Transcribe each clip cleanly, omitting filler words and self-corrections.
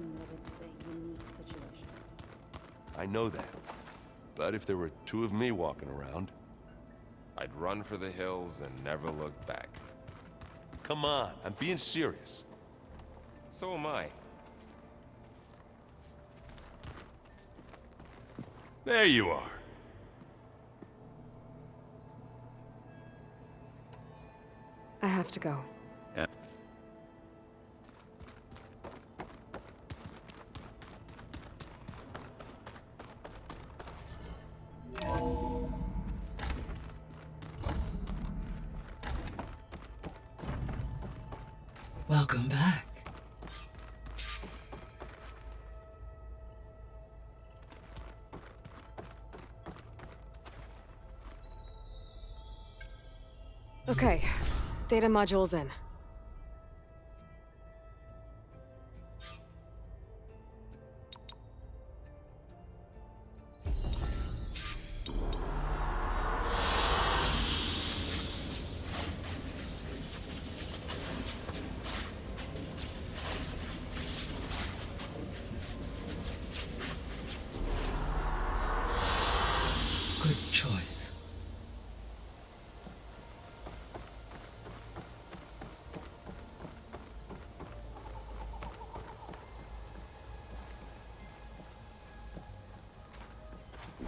understand that it's a unique situation. I know that. But if there were two of me walking around... I'd run for the hills and never look back. Come on, I'm being serious. So am I. There you are. I have to go. Yeah. Welcome back. Okay, data module's in. Good choice.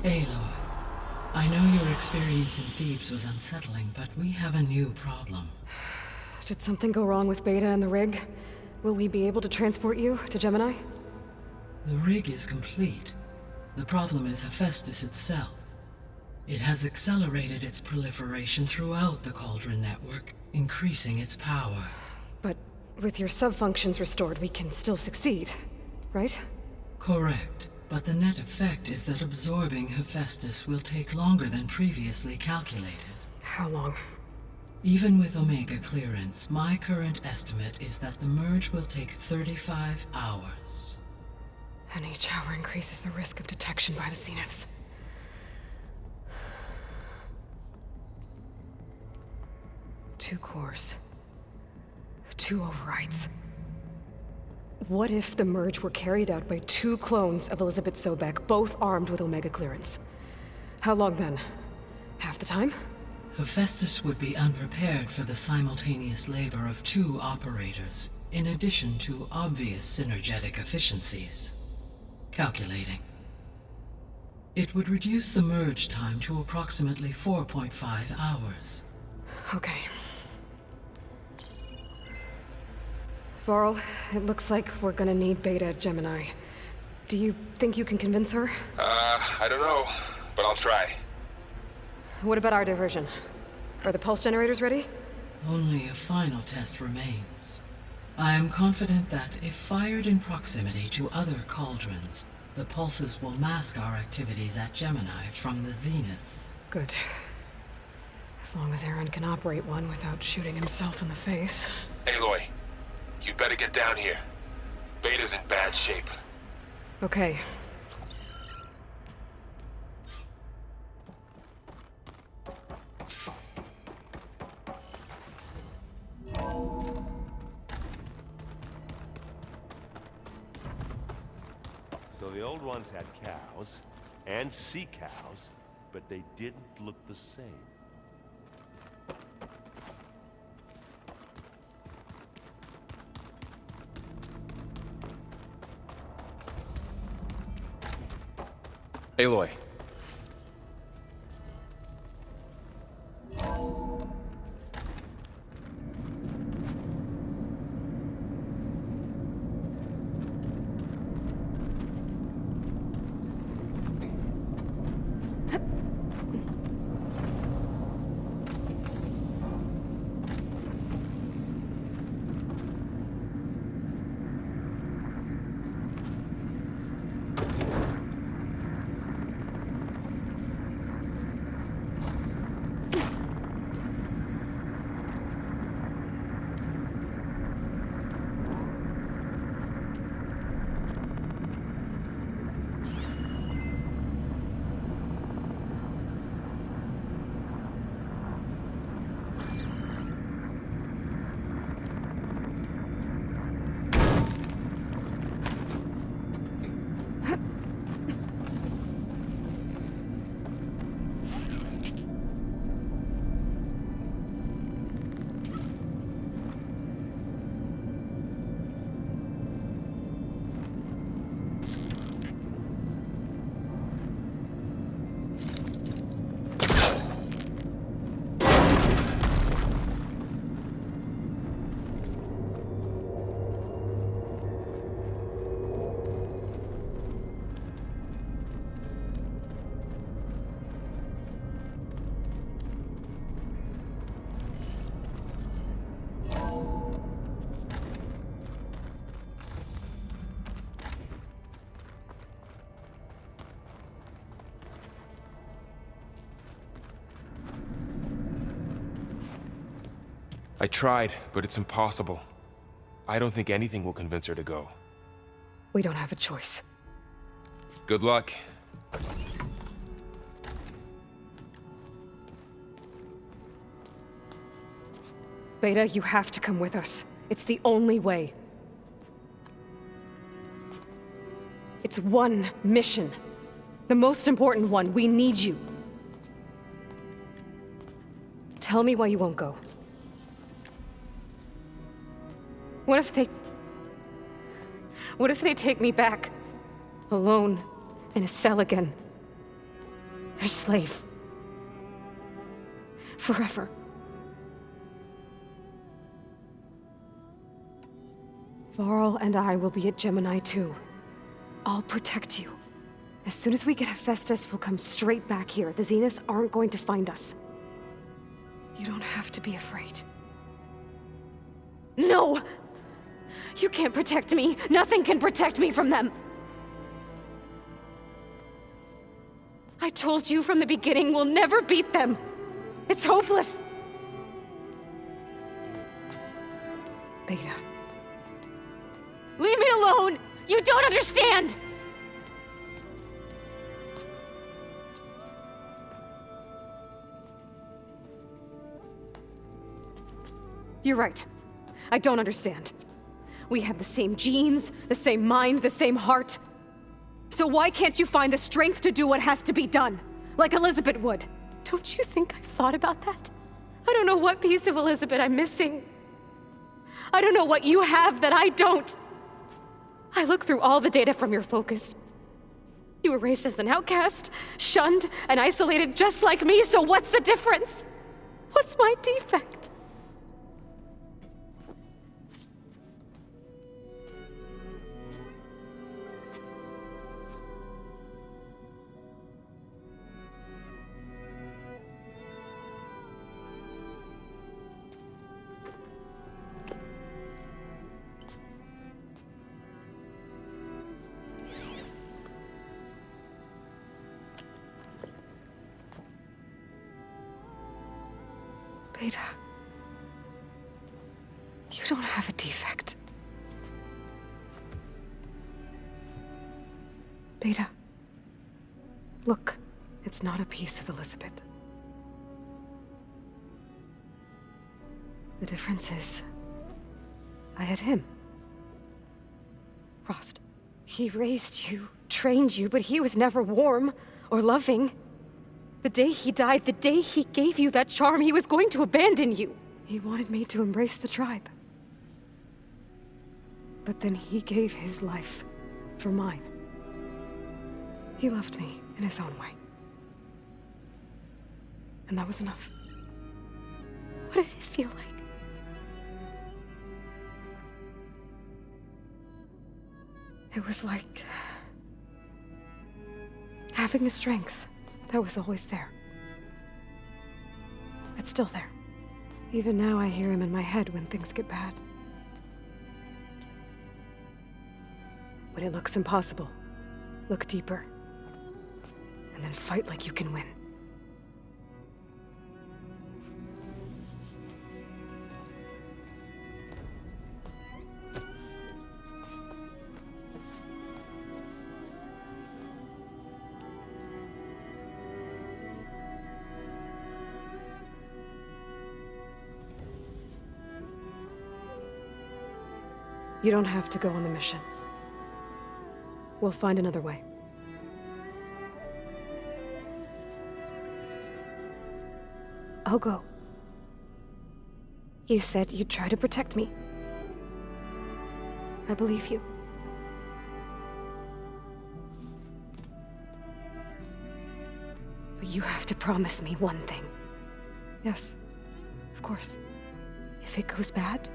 Aloy, I know your experience in Thebes was unsettling, but we have a new problem. Did something go wrong with Beta and the rig? Will we be able to transport you to Gemini? The rig is complete. The problem is Hephaestus itself. It has accelerated its proliferation throughout the Cauldron network, increasing its power. But with your sub-functions restored, we can still succeed, right? Correct. But the net effect is that absorbing Hephaestus will take longer than previously calculated. How long? Even with Omega clearance, my current estimate is that the merge will take 35 hours. And each hour increases the risk of detection by the Zeniths. Two cores. Two overrides. What if the merge were carried out by two clones of Elizabeth Sobek, both armed with Omega clearance? How long then? Half the time? Hephaestus would be unprepared for the simultaneous labor of two operators, in addition to obvious synergetic efficiencies. Calculating. It would reduce the merge time to approximately 4.5 hours. Okay. Varl, it looks like we're gonna need Beta at Gemini. Do you think you can convince her? I don't know, but I'll try. What about our diversion? Are the pulse generators ready? Only a final test remains. I am confident that if fired in proximity to other cauldrons, the pulses will mask our activities at Gemini from the Zeniths. Good. As long as Aaron can operate one without shooting himself in the face. Aloy, you better get down here. Beta's in bad shape. Okay. So the old ones had cows, and sea cows, but they didn't look the same. Aloy. I tried, but it's impossible. I don't think anything will convince her to go. We don't have a choice. Good luck. Beta, you have to come with us. It's the only way. It's one mission. The most important one. We need you. Tell me why you won't go. What if they take me back? Alone, in a cell again. Their slave. Forever. Varl and I will be at Gemini too. I'll protect you. As soon as we get Hephaestus, we'll come straight back here. The Zeniths aren't going to find us. You don't have to be afraid. No! You can't protect me. Nothing can protect me from them. I told you from the beginning, we'll never beat them. It's hopeless. Beta. Leave me alone! You don't understand! You're right. I don't understand. We have the same genes, the same mind, the same heart. So why can't you find the strength to do what has to be done? Like Elizabeth would. Don't you think I've thought about that? I don't know what piece of Elizabeth I'm missing. I don't know what you have that I don't. I look through all the data from your focus. You were raised as an outcast, shunned, and isolated just like me, so what's the difference? What's my defect? Beta, you don't have a defect. Beta, look, it's not a piece of Elizabeth. The difference is, I had him. Frost. He raised you, trained you, but he was never warm or loving. The day he died, the day he gave you that charm, he was going to abandon you. He wanted me to embrace the tribe. But then he gave his life for mine. He loved me in his own way. And that was enough. What did it feel like? It was like having a strength that was always there. It's still there. Even now I hear him in my head when things get bad. When it looks impossible, look deeper. And then fight like you can win. You don't have to go on the mission. We'll find another way. I'll go. You said you'd try to protect me. I believe you. But you have to promise me one thing. Yes, of course. If it goes bad,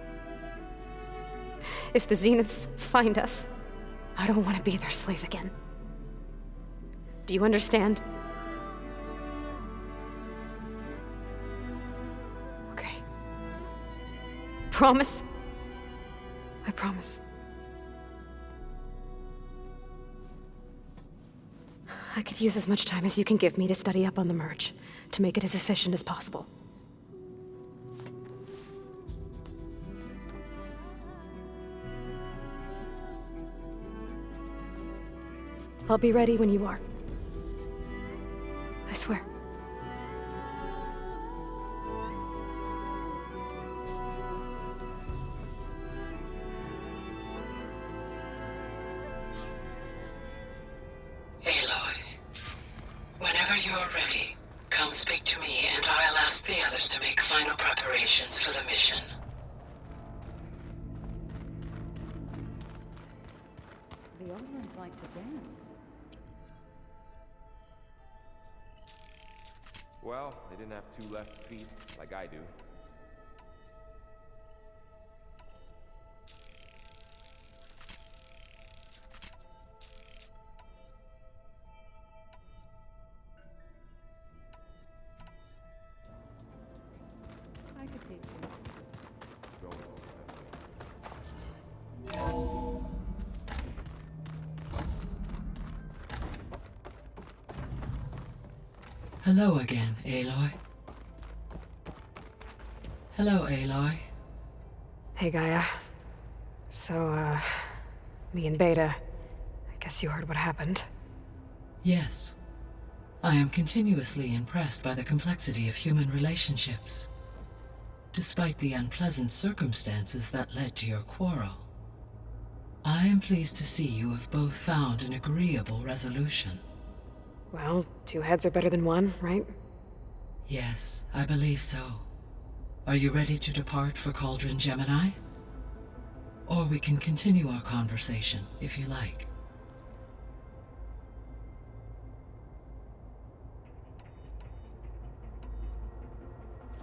if the Zeniths find us, I don't want to be their slave again. Do you understand? Okay. Promise? I promise. I could use as much time as you can give me to study up on the merge, to make it as efficient as possible. I'll be ready when you are. I swear. Aloy, whenever you're ready, come speak to me and I'll ask the others to make final preparations for the mission. The old ones like to dance. Well, they didn't have two left feet like I do. I could teach you. Hello again, Aloy. Hello, Aloy. Hey, Gaia. So, me and Beta. I guess you heard what happened. Yes. I am continuously impressed by the complexity of human relationships. Despite the unpleasant circumstances that led to your quarrel, I am pleased to see you have both found an agreeable resolution. Well, two heads are better than one, right? Yes, I believe so. Are you ready to depart for Cauldron Gemini? Or we can continue our conversation, if you like.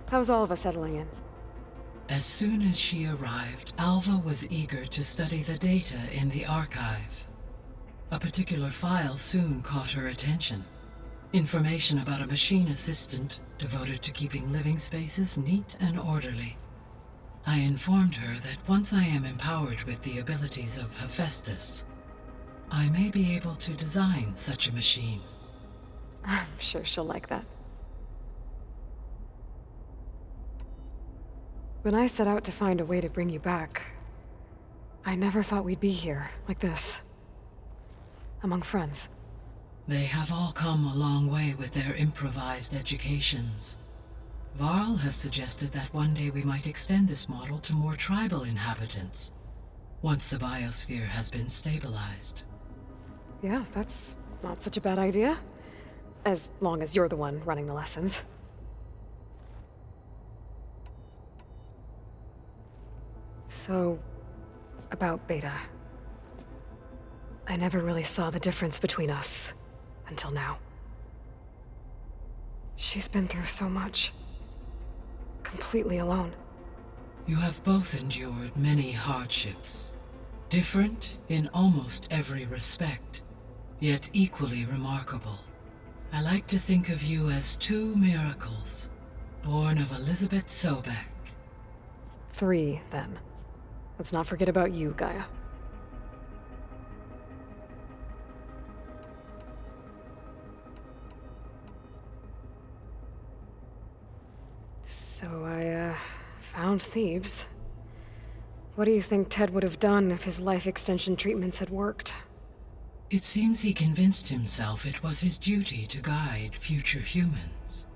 How's all of us settling in? As soon as she arrived, Alva was eager to study the data in the archive. A particular file soon caught her attention. Information about a machine assistant devoted to keeping living spaces neat and orderly. I informed her that once I am empowered with the abilities of Hephaestus, I may be able to design such a machine. I'm sure she'll like that. When I set out to find a way to bring you back, I never thought we'd be here, like this. Among friends. They have all come a long way with their improvised educations. Varl has suggested that one day we might extend this model to more tribal inhabitants, once the biosphere has been stabilized. Yeah, that's not such a bad idea. As long as you're the one running the lessons. So, about Beta. I never really saw the difference between us, until now. She's been through so much. Completely alone. You have both endured many hardships. Different in almost every respect, yet equally remarkable. I like to think of you as two miracles, born of Elizabeth Sobek. 3, then. Let's not forget about you, Gaia. So I, found Thebes. What do you think Ted would have done if his life extension treatments had worked? It seems he convinced himself it was his duty to guide future humans.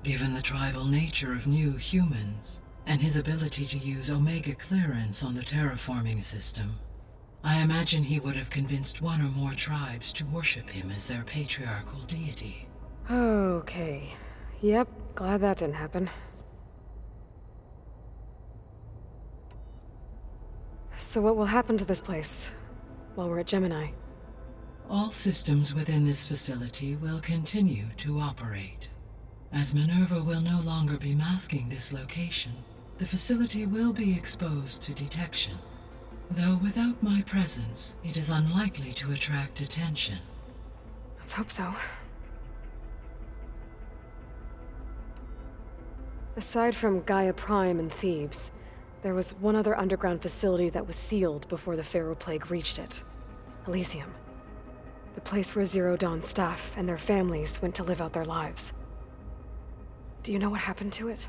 Given the tribal nature of new humans, and his ability to use Omega clearance on the terraforming system, I imagine he would have convinced one or more tribes to worship him as their patriarchal deity. Okay. Yep, glad that didn't happen. So what will happen to this place while we're at Gemini? All systems within this facility will continue to operate. As Minerva will no longer be masking this location, the facility will be exposed to detection. Though without my presence, it is unlikely to attract attention. Let's hope so. Aside from Gaia Prime and Thebes, there was one other underground facility that was sealed before the Pharaoh Plague reached it. Elysium. The place where Zero Dawn staff and their families went to live out their lives. Do you know what happened to it?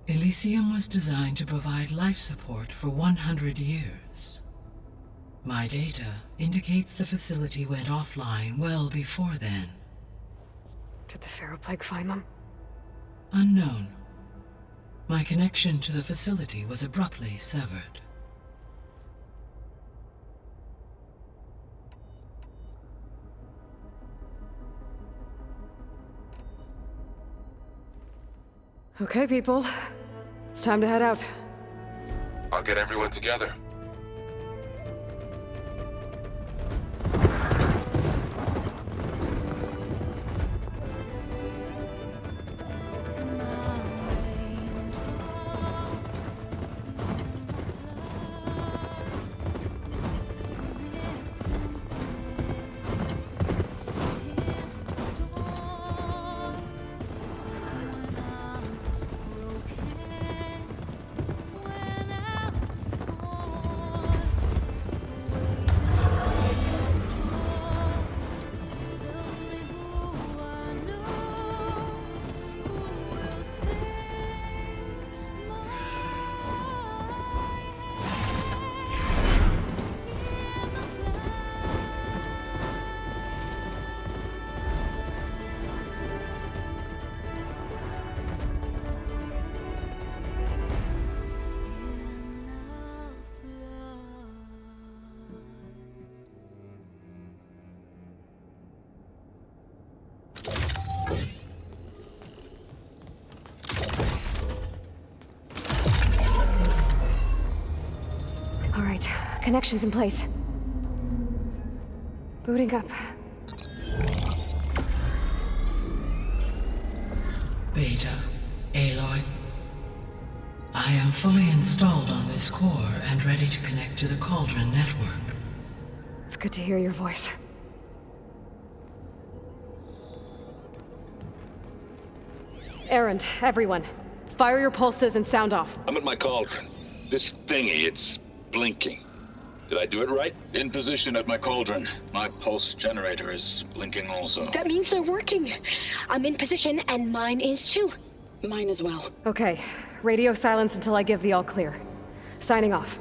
Elysium was designed to provide life support for 100 years. My data indicates the facility went offline well before then. Did the Ferroplague find them? Unknown. My connection to the facility was abruptly severed. Okay, people. It's time to head out. I'll get everyone together. All right, connections in place. Booting up. Beta, Aloy. I am fully installed on this core and ready to connect to the Cauldron network. It's good to hear your voice. Erend, everyone. Fire your pulses and sound off. I'm at my cauldron. This thingy, it's blinking. Did I do it right? In position at my cauldron. My pulse generator is blinking also. That means they're working. I'm in position, and mine is too. Mine as well. Okay, radio silence until I give the all clear. Signing off.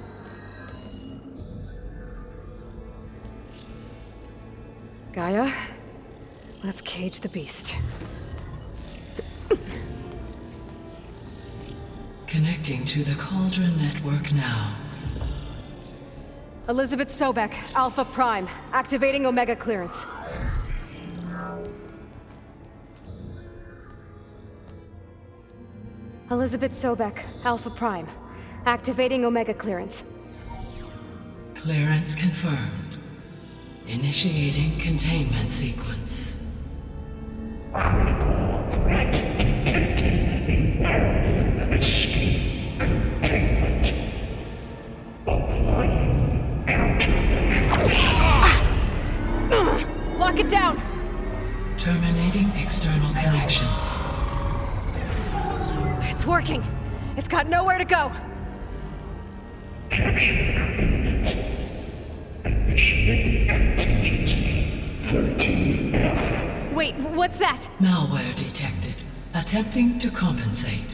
Gaia, let's cage the beast. Connecting to the Cauldron network now. Elizabeth Sobek, Alpha Prime, activating Omega clearance. Elizabeth Sobek, Alpha Prime, activating Omega clearance. Clearance confirmed. Initiating containment sequence. Critical threat detected. Imperative escape containment. Applying countermeasures. Lock it down! Terminating external connections. It's working! It's got nowhere to go! Capture imminent. Initiating contingency 13F. Wait, what's that? Malware detected. Attempting to compensate.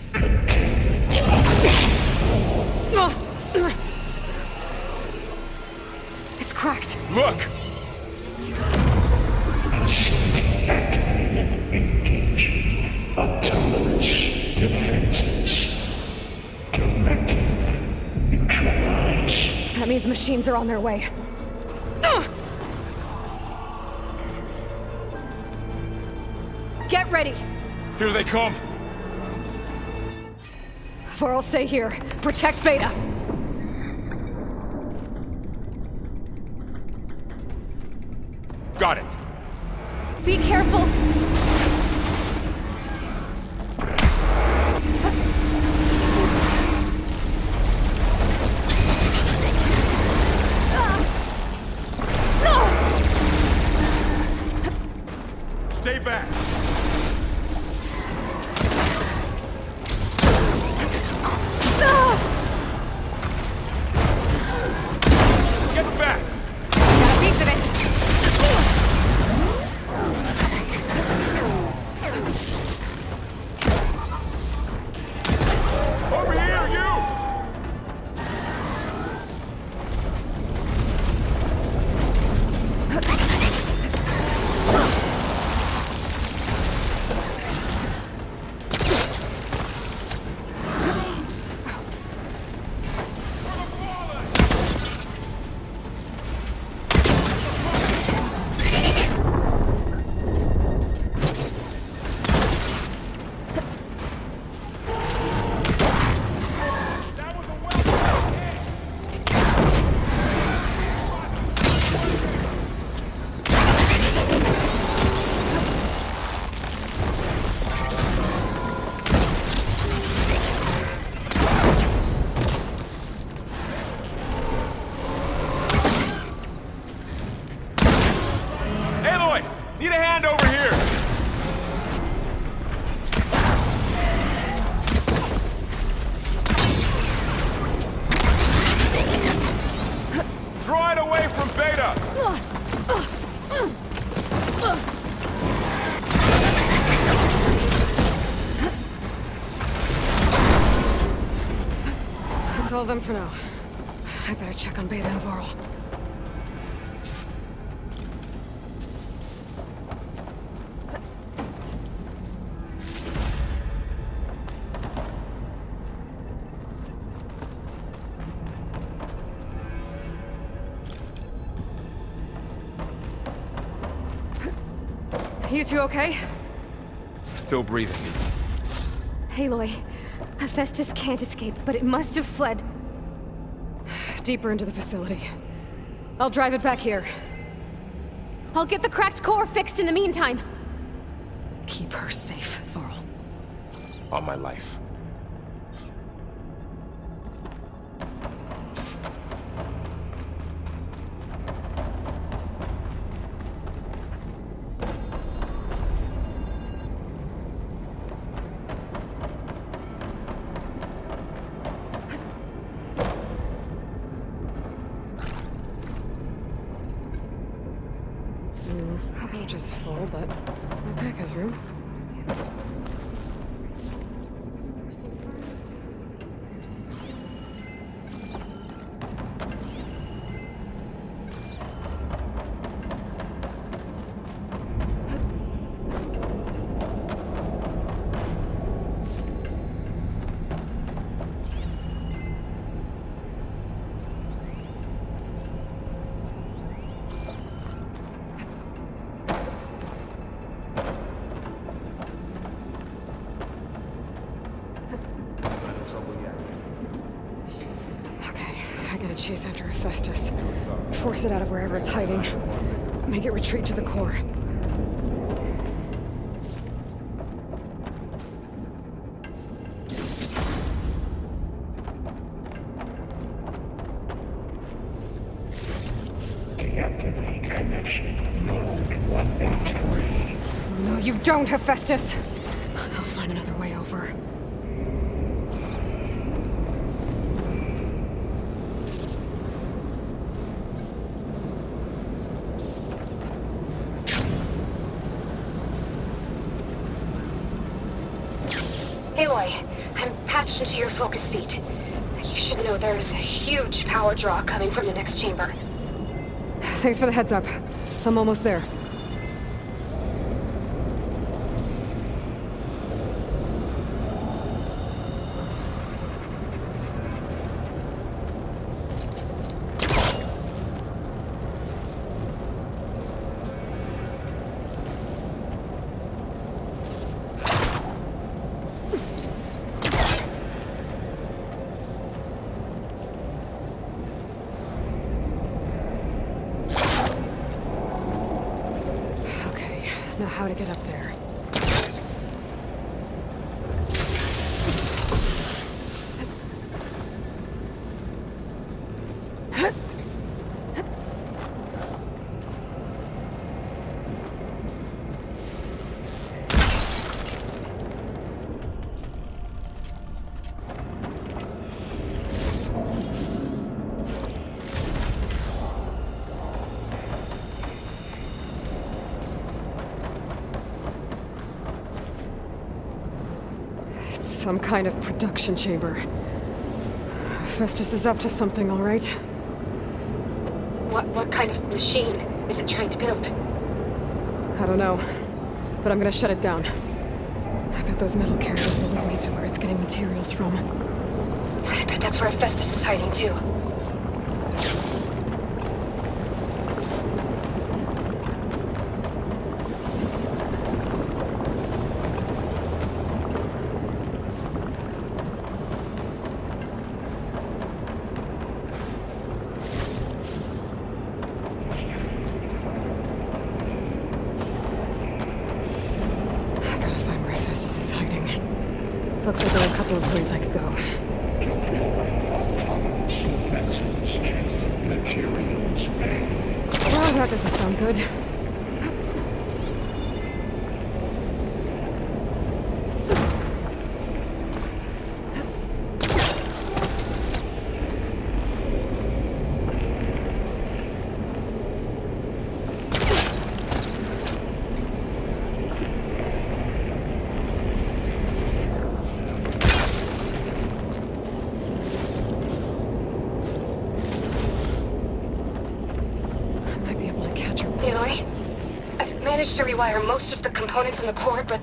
It's cracked. Look! Facility activated. Engaging autonomous defenses. Directive neutralize. That means machines are on their way. Get ready! Here they come! Varl, stay here. Protect Beta. Got it! Be careful! Stay back! Get back! Got a piece of it. all of them for now. I better check on Beta and Varl. You two okay? Still breathing. Aloy, Hephaestus can't escape, but it must have fled deeper into the facility. I'll drive it back here. I'll get the cracked core fixed in the meantime. Keep her safe, Varl. On my life. Pouch is full, but my pack has room. Chase after Hephaestus. Force it out of wherever it's hiding. Make it retreat to the core. Deactivate connection. Node 183. No, you don't, Hephaestus! I'll find another way over. Aloy, I'm patched into your focus feed. You should know there's a huge power draw coming from the next chamber. Thanks for the heads up. I'm almost there. Now how to get up there. Some kind of production chamber. Festus is up to something, all right? What kind of machine is it trying to build? I don't know, but I'm gonna shut it down. I bet those metal carriers will lead me to where it's getting materials from. I bet that's where Festus is hiding too. Looks like there are a couple of ways I could go. Materials made. Well, that doesn't sound good. managed to rewire most of the components in the core, but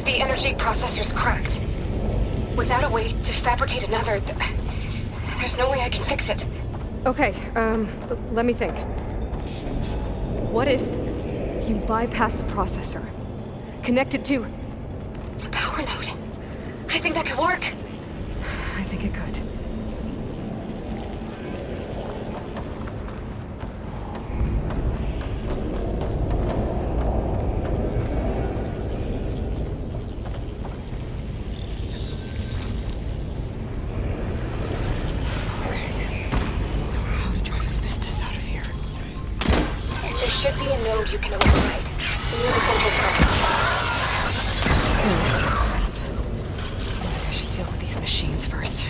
the energy processor's cracked. Without a way to fabricate another, there's no way I can fix it. Okay, let me think. What if you bypass the processor? Connect it to... The power node. I think that could work. I think it could. How to drive Hephaestus out of here? There should be a node you can override. Near the central power. Thanks. I should deal with these machines first.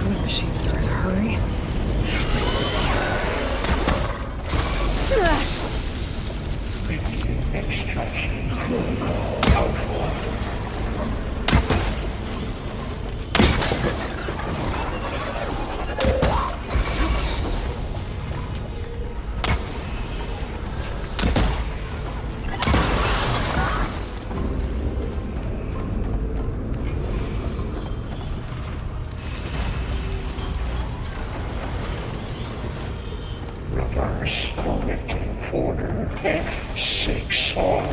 Those machines are in a hurry. Extraction protocol outlined. Reverse correcting order F6R.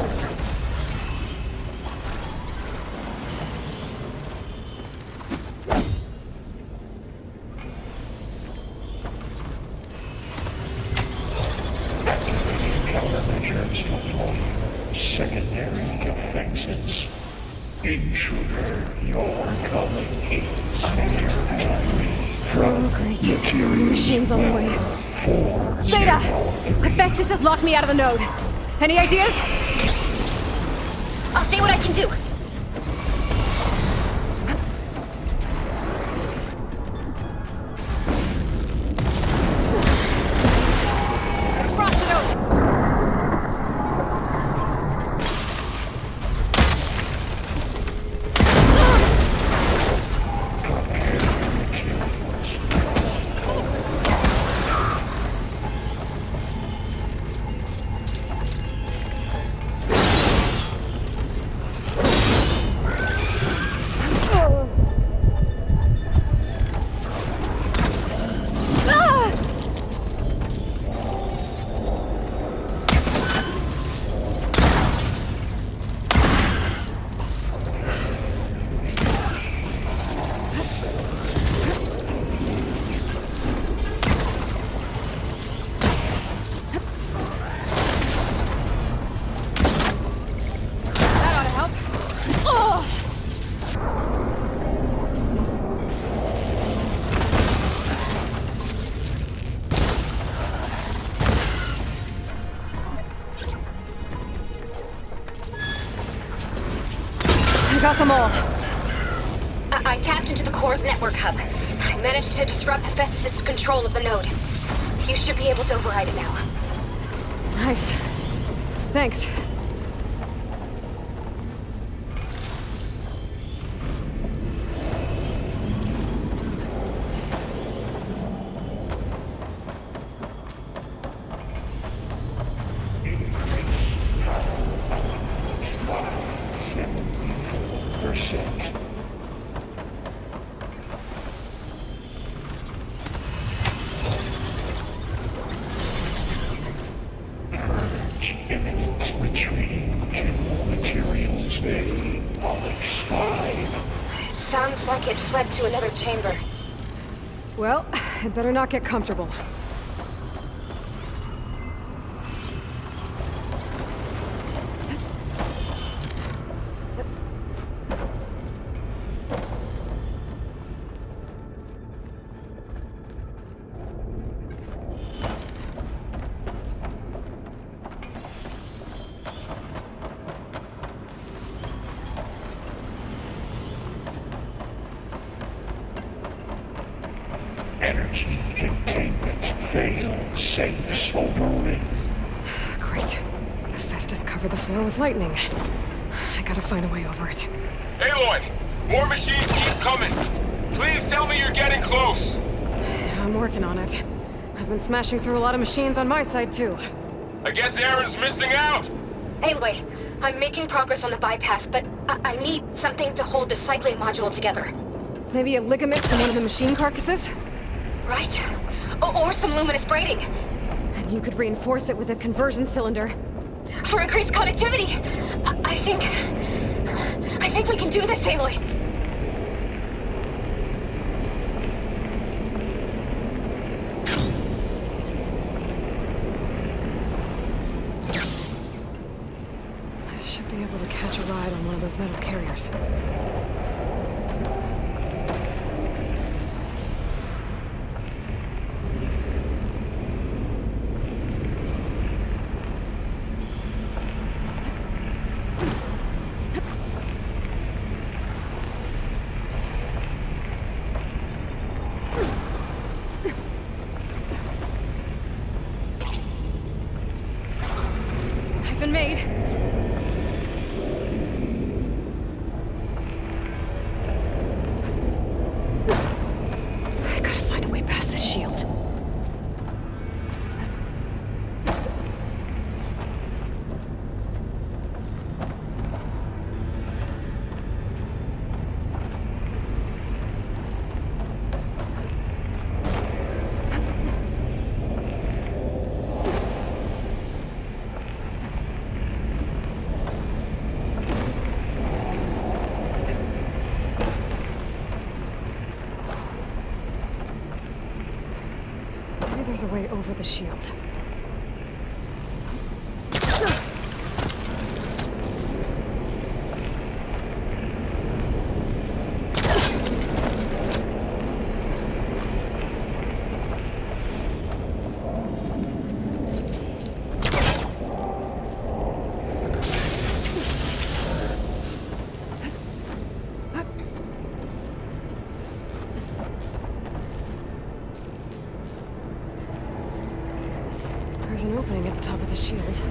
Activating countermeasures deployed. Secondary defenses. Intruder, your coming is near. Oh, great. Machines on the way. Beta! Hephaestus has locked me out of the node. Any ideas? I'll see what I can do. Let's rock the node! Got them all. I tapped into the core's network hub. I managed to disrupt Hephaestus' control of the node. You should be able to override it now. Nice. Thanks. Imminent retreat to materials bay, Onyx 5. It sounds like it fled to another chamber. Well, it better not get comfortable. Energy containment failed. Safes overridden. Great. Hephaestus covered the floor with lightning. I gotta find a way over it. Aloy! More machines keep coming! Please tell me you're getting close! I'm working on it. I've been smashing through a lot of machines on my side, too. I guess Aaron's missing out! Anyway, I'm making progress on the bypass, but I need something to hold the cycling module together. Maybe a ligament from one of the machine carcasses? Right? Or some luminous braiding. And you could reinforce it with a conversion cylinder. For increased connectivity! I think we can do this, Aloy. I should be able to catch a ride on one of those metal carriers. Been made. I gotta find a way past this shield. There's a way over the shield. There's an opening at the top of the shield.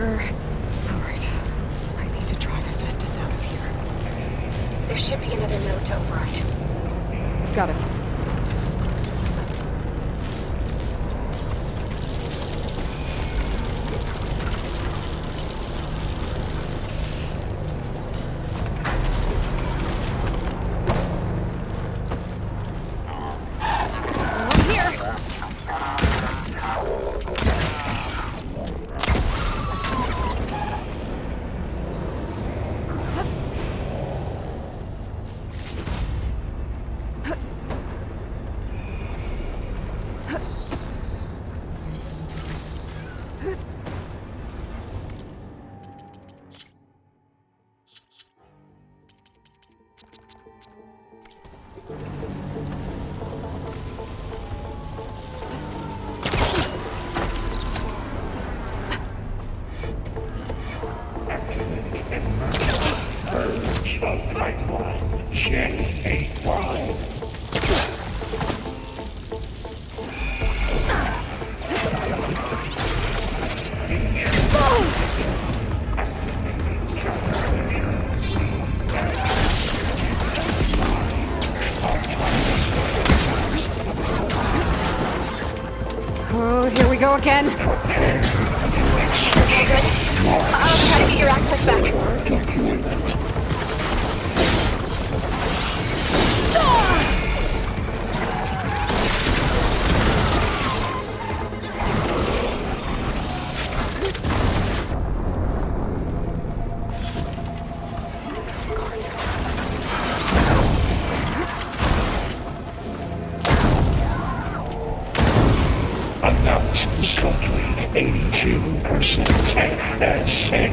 Alright. I need to drive Hephaestus out of here. There should be another node to override. Got it. Purge of Pipeline J81. Oh, here we go again. Okay, good. I'll try to get your access back. Take that shit.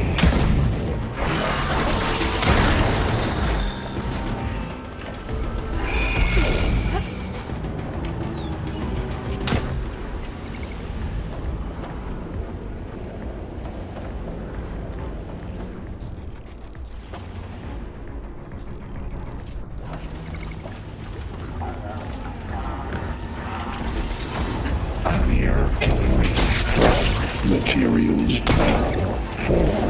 Materials now 403.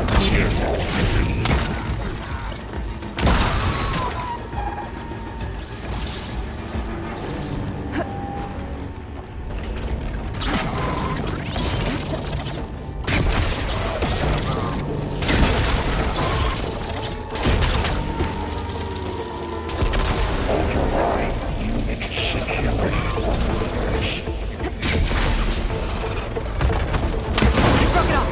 Override unit security. Broke it off.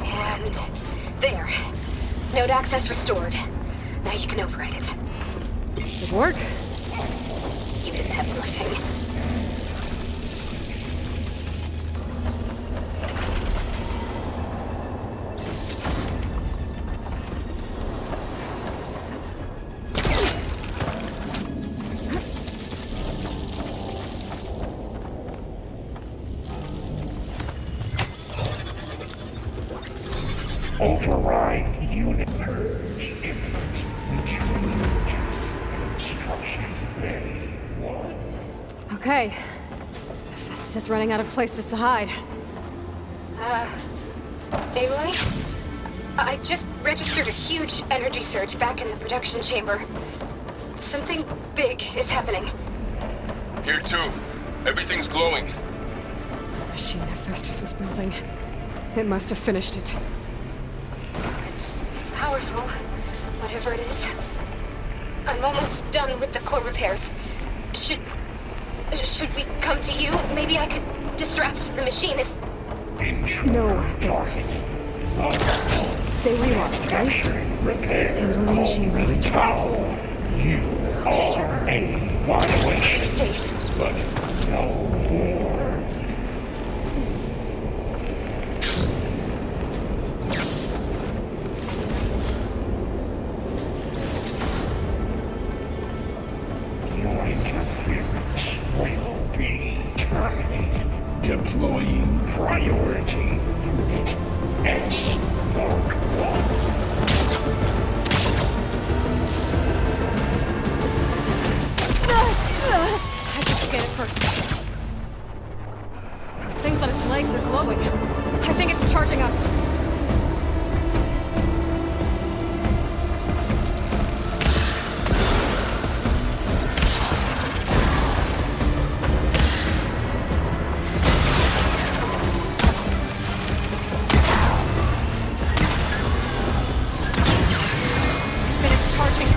And there. Node access restored. Now you can override it. Good work. You did the heavy lifting. Override unit purge imminent. Construction bay 1. Okay. Festus is running out of places to hide. Aloy? I just registered a huge energy surge back in the production chamber. Something big is happening. Here too. Everything's glowing. The machine that Festus was building. It must have finished it. It's powerful, whatever it is. I'm almost done with the core repairs. Should we come to you? Maybe I could distract the machine if... No. Just stay where you are, right? Handling the machines in my job. You are a violation, Safe. but no more. Your interference will be terminated. Deploying priority unit S Mark 1. I should scan it first. Those things on its legs are glowing. I think it's charging up. Finish charging.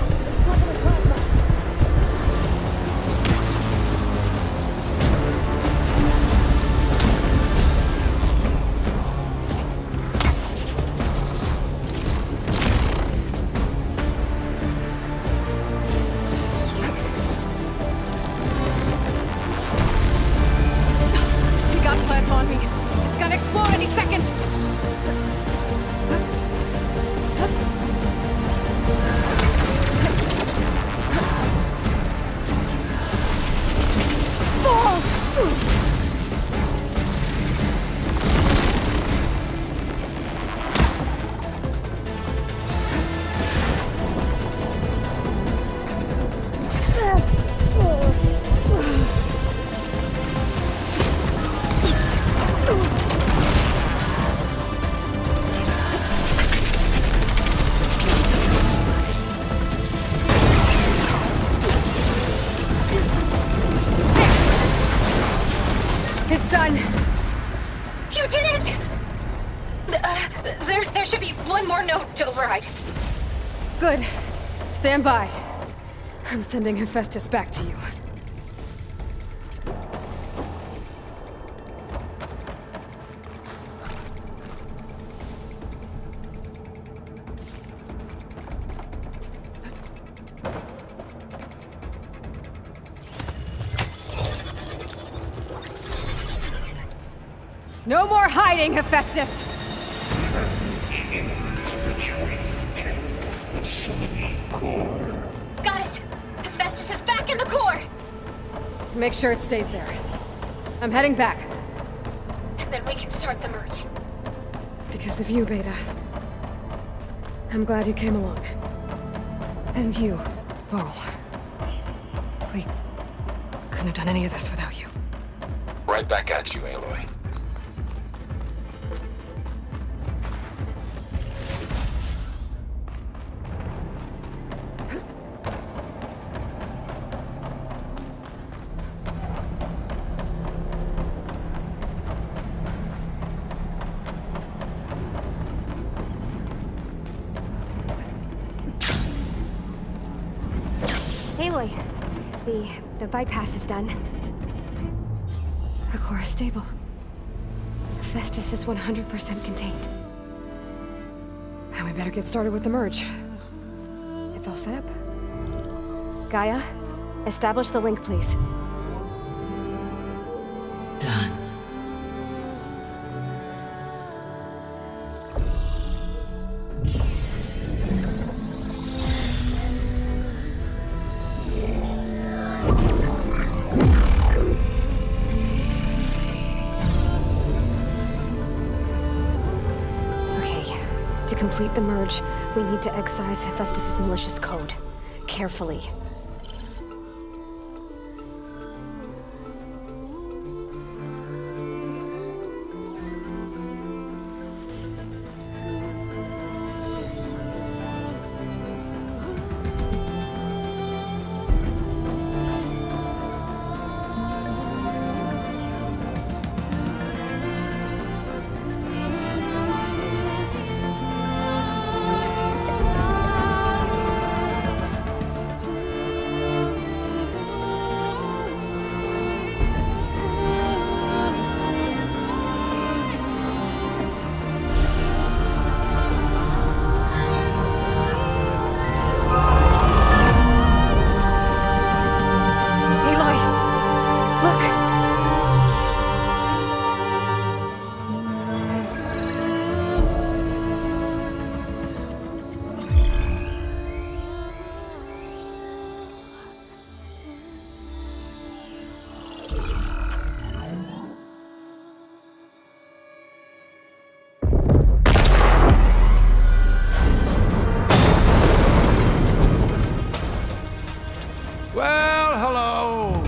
done! You did it! There should be one more note to override. Good. Stand by. I'm sending Hephaestus back to you. No more hiding, Hephaestus! Got it! Hephaestus is back in the core! Make sure it stays there. I'm heading back. And then we can start the merge. Because of you, Beta. I'm glad you came along. And you, Varl. We couldn't have done any of this without you. Right back at you, Aloy. Aloy, the bypass is done. The core is stable. Hephaestus is 100% contained. Now we better get started with the merge. It's all set up. Gaia, establish the link, please. Done. To complete the merge, we need to excise Hephaestus' malicious code. Carefully.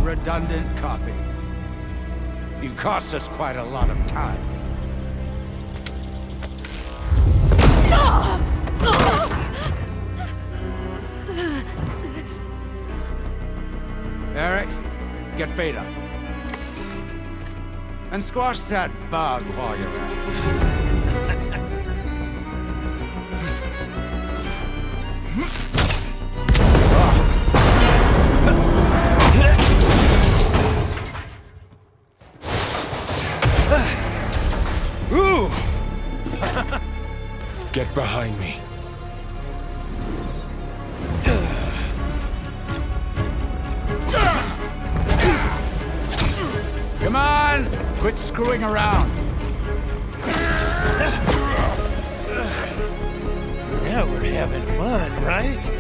Redundant copy. You cost us quite a lot of time. Eric, get Beta. And squash that bug while you're at it. Ooh! Get behind me. Come on! Quit screwing around. Now we're having fun, right?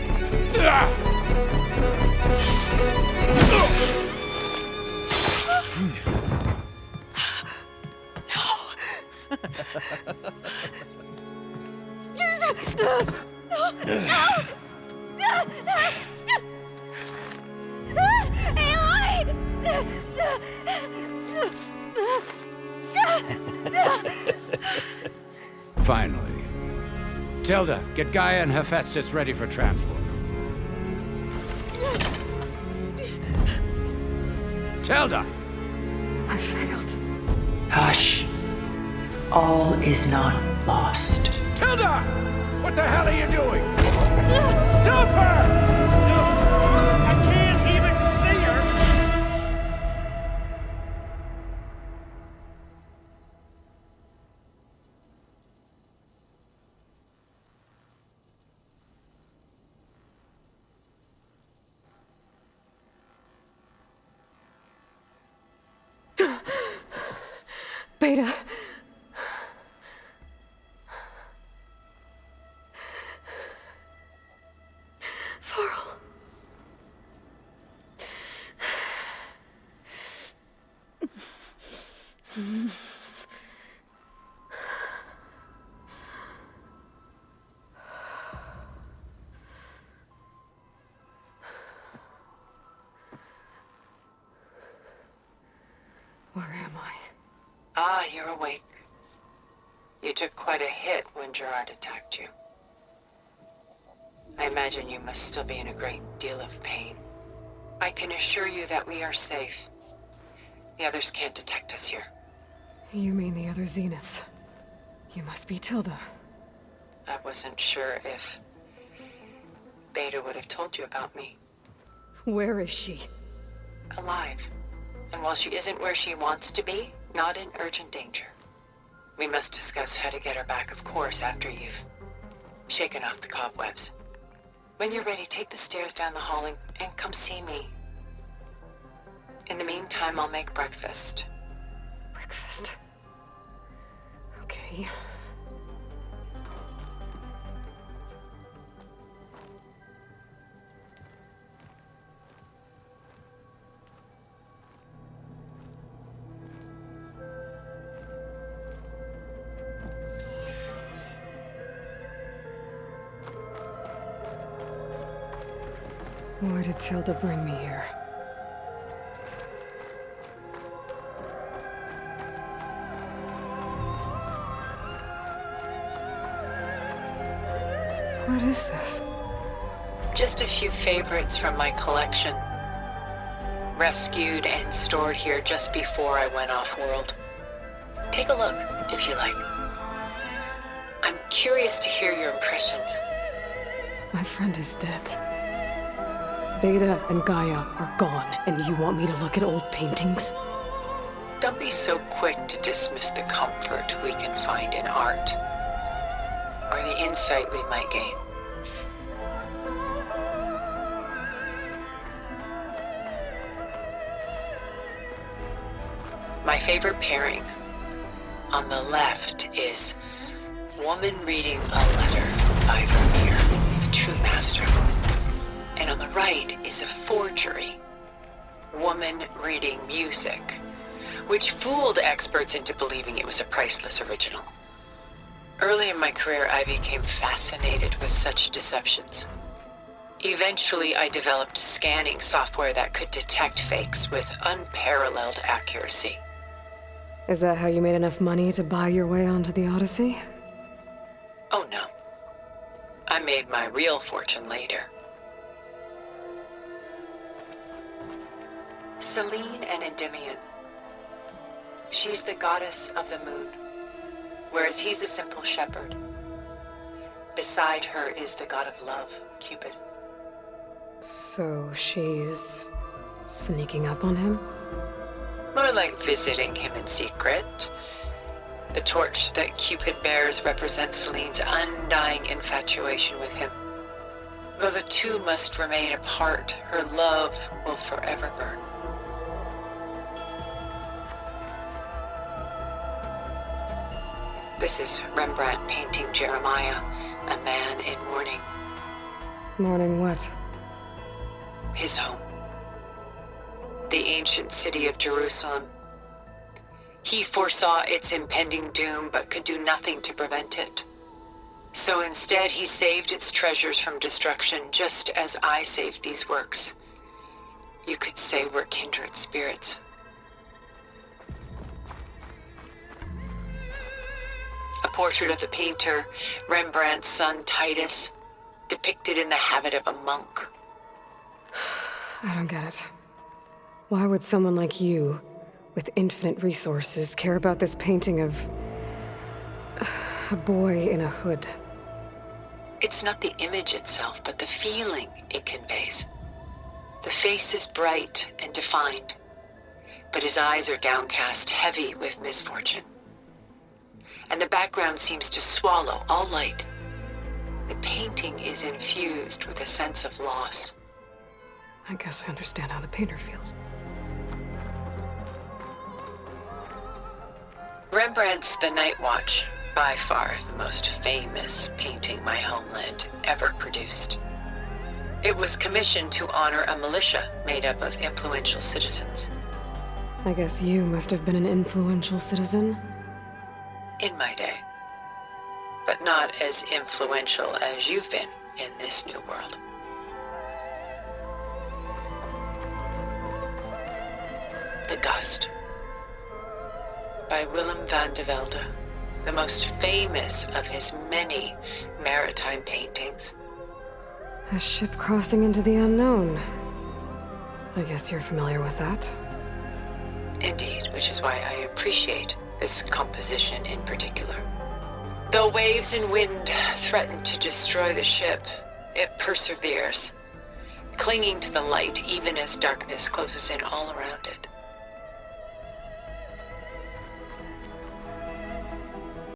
Finally. Tilda, get Gaia and Hephaestus ready for transport. Tilda! I failed. Hush. All is not lost. Tilda! What the hell are you doing? Stop her! I can't even see her! Beta. Varl. Where am I? Ah, you're awake. You took quite a hit when Gerard attacked you. I imagine you must still be in a great deal of pain. I can assure you that we are safe. The others can't detect us here. You mean the other Zeniths? You must be Tilda. I wasn't sure if Beta would have told you about me. Where is she? Alive. And while she isn't where she wants to be, not in urgent danger. We must discuss how to get her back, of course, after you've shaken off the cobwebs. When you're ready, take the stairs down the hall and come see me. In the meantime, I'll make breakfast. Breakfast. Okay. Why did Tilda bring me here? What is this? Just a few favorites from my collection. Rescued and stored here just before I went off-world. Take a look, if you like. I'm curious to hear your impressions. My friend is dead. Beta and Gaia are gone, and you want me to look at old paintings? Don't be so quick to dismiss the comfort we can find in art, or the insight we might gain. My favorite pairing on the left is woman reading a letter by Vermeer, a true master. And on the right is a forgery, woman reading music, which fooled experts into believing it was a priceless original. Early in my career, I became fascinated with such deceptions. Eventually, I developed scanning software that could detect fakes with unparalleled accuracy. Is that how you made enough money to buy your way onto the Odyssey? Oh no. I made my real fortune later. Selene and Endymion. She's the goddess of the moon, whereas he's a simple shepherd. Beside her is the god of love, Cupid. So she's sneaking up on him? More like visiting him in secret. The torch that Cupid bears represents Selene's undying infatuation with him. Though the two must remain apart, her love will forever burn. This is Rembrandt painting Jeremiah, a man in mourning. Mourning what? His home. The ancient city of Jerusalem. He foresaw its impending doom, but could do nothing to prevent it. So instead, he saved its treasures from destruction, just as I saved these works. You could say we're kindred spirits. A portrait of the painter, Rembrandt's son Titus, depicted in the habit of a monk. I don't get it. Why would someone like you with infinite resources care about this painting of a boy in a hood? It's not the image itself, but the feeling it conveys. The face is bright and defined, but his eyes are downcast, heavy with misfortune. And the background seems to swallow all light. The painting is infused with a sense of loss. I guess I understand how the painter feels. Rembrandt's The Night Watch, by far the most famous painting my homeland ever produced. It was commissioned to honor a militia made up of influential citizens. I guess you must have been an influential citizen. In my day. But not as influential as you've been in this new world. The Gust, by Willem van de Velde, the most famous of his many maritime paintings. A ship crossing into the unknown. I guess you're familiar with that. Indeed, which is why I appreciate this composition in particular. Though waves and wind threaten to destroy the ship, it perseveres, clinging to the light even as darkness closes in all around it.